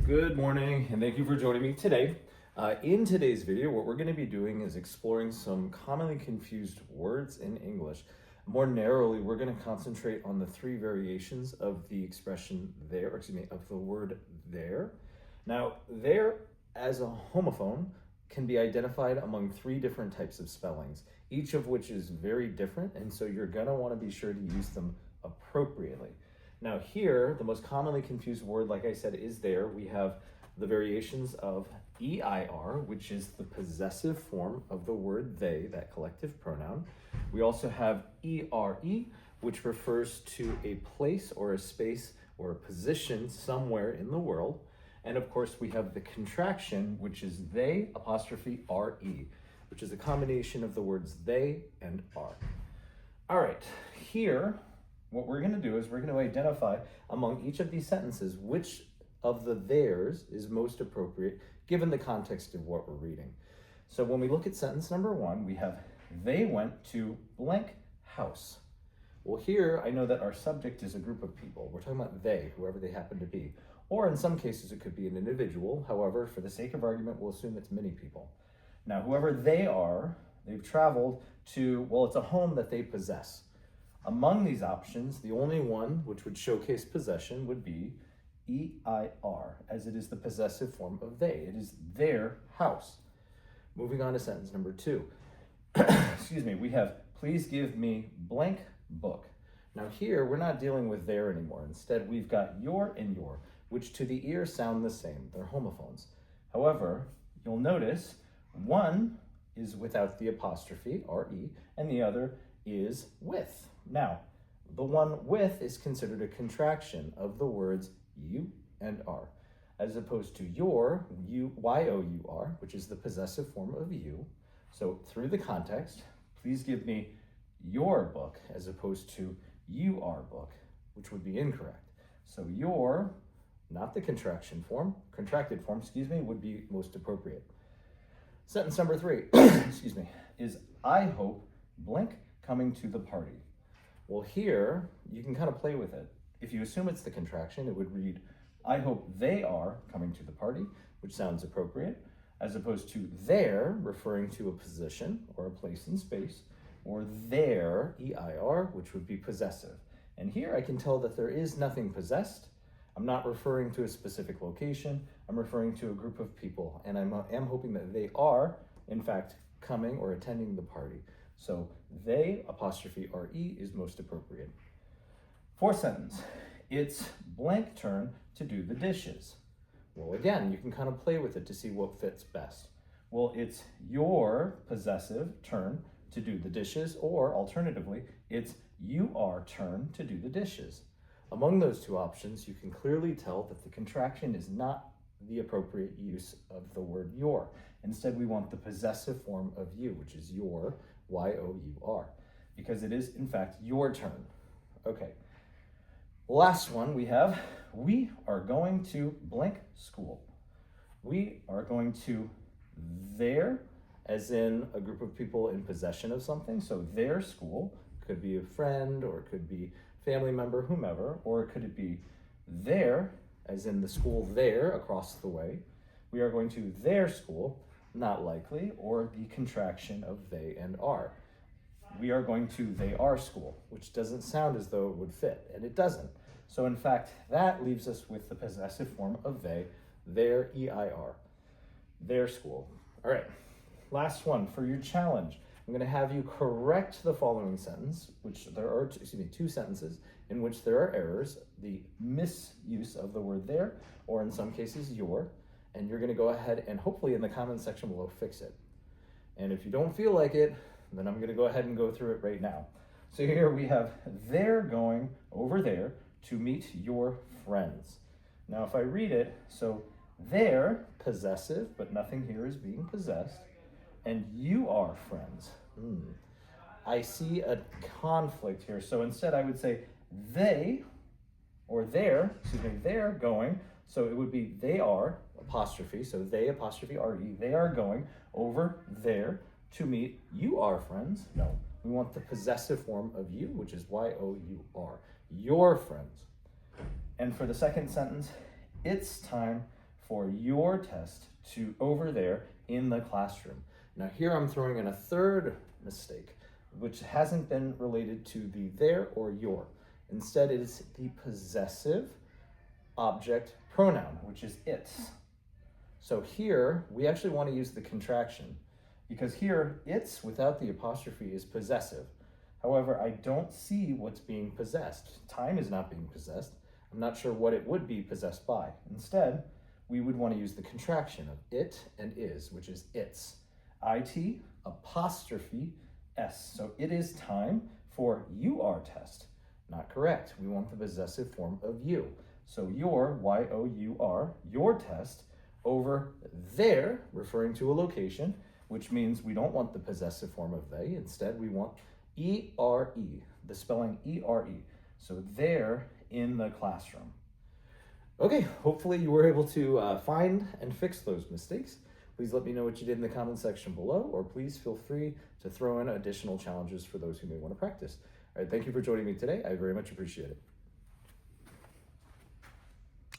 Good morning, and thank you for joining me today. In today's video, what we're going to be doing is exploring some commonly confused words in English. More narrowly, we're going to concentrate on the three variations of the expression there, of the word there. Now, there as a homophone can be identified among three different types of spellings, each of which is very different, and so you're going to want to be sure to use them appropriately. Now here, the most commonly confused word, like I said, is there. We have the variations of EIR, which is the possessive form of the word they, that collective pronoun. We also have ERE, which refers to a place or a space or a position somewhere in the world. And of course, we have the contraction, which is they apostrophe RE, which is a combination of the words they and are. All right, here, what we're going to do is we're going to identify among each of these sentences which of the theirs is most appropriate given the context of what we're reading. So when we look at sentence number one, we have they went to blank house. Well, here I know that our subject is a group of people. We're talking about they, whoever they happen to be. Or in some cases it could be an individual. However, for the sake of argument, we'll assume it's many people. Now, whoever they are, they've traveled to, well, it's a home that they possess. Among these options, the only one which would showcase possession would be EIR, as it is the possessive form of they. It is their house. Moving on to sentence number two. We have, please give me blank book. Now here, we're not dealing with there anymore. Instead, we've got your and your, which to the ear sound the same. They're homophones. However, you'll notice one is without the apostrophe, RE, and the other is with. Now, the one with is considered a contraction of the words you and are, as opposed to your, you, Y-O-U-R, which is the possessive form of you. So through the context, please give me your book, as opposed to you are book, which would be incorrect. So your, not the contracted form, would be most appropriate. Sentence number three, is I hope blank coming to the party. Well, here, you can kind of play with it. If you assume it's the contraction, it would read, I hope they are coming to the party, which sounds appropriate, as opposed to their, referring to a position or a place in space, or their, EIR, which would be possessive. And here I can tell that there is nothing possessed. I'm not referring to a specific location. I'm referring to a group of people, and I am hoping that they are, in fact, coming or attending the party. So they, apostrophe RE, is most appropriate. Fourth sentence, it's blank turn to do the dishes. Well, again, you can kind of play with it to see what fits best. Well, it's your possessive turn to do the dishes, or alternatively, it's you are turn to do the dishes. Among those two options, you can clearly tell that the contraction is not the appropriate use of the word your. Instead, we want the possessive form of you, which is your, Y-O-U-R, because it is, in fact, your turn. Okay. Last one we have, we are going to blank school. We are going to their, as in a group of people in possession of something. So their school could be a friend, or it could be family member, whomever, or could it be their, as in the school there across the way. We are going to their school, not likely, or the contraction of they and are. We are going to they are school, which doesn't sound as though it would fit, and it doesn't. So in fact, that leaves us with the possessive form of they, their, EIR, their school. All right, last one for your challenge. I'm going to have you correct the following sentence, which there are, two sentences in which there are errors, the misuse of the word there, or in some cases your, and you're going to go ahead and hopefully in the comment section below fix it. And if you don't feel like it, then I'm going to go ahead and go through it right now. So here we have they're going over there to meet your friends. Now if I read it, so they're possessive, but nothing here is being possessed, and you are friends. I see a conflict here. So instead I would say they, or they're going, so it would be they are, apostrophe, so they, apostrophe RE, they are going over there to meet you are friends. No, we want the possessive form of you, which is Y-O-U-R, your friends. And for the second sentence, it's time for your test to over there in the classroom. Now here I'm throwing in a third mistake, which hasn't been related to the there or your. Instead, it is the possessive object pronoun, which is its. So here, we actually want to use the contraction because here, its without the apostrophe is possessive. However, I don't see what's being possessed. Time is not being possessed. I'm not sure what it would be possessed by. Instead, we would want to use the contraction of it and is, which is its. It apostrophe s. So it is time for your test. Not correct. We want the possessive form of you. So your, Y-O-U-R, your test over there, referring to a location, which means we don't want the possessive form of they. Instead, we want E-R-E, the spelling E-R-E. So there in the classroom. Okay, hopefully you were able to find and fix those mistakes. Please let me know what you did in the comment section below, or please feel free to throw in additional challenges for those who may want to practice. All right, thank you for joining me today. I very much appreciate it.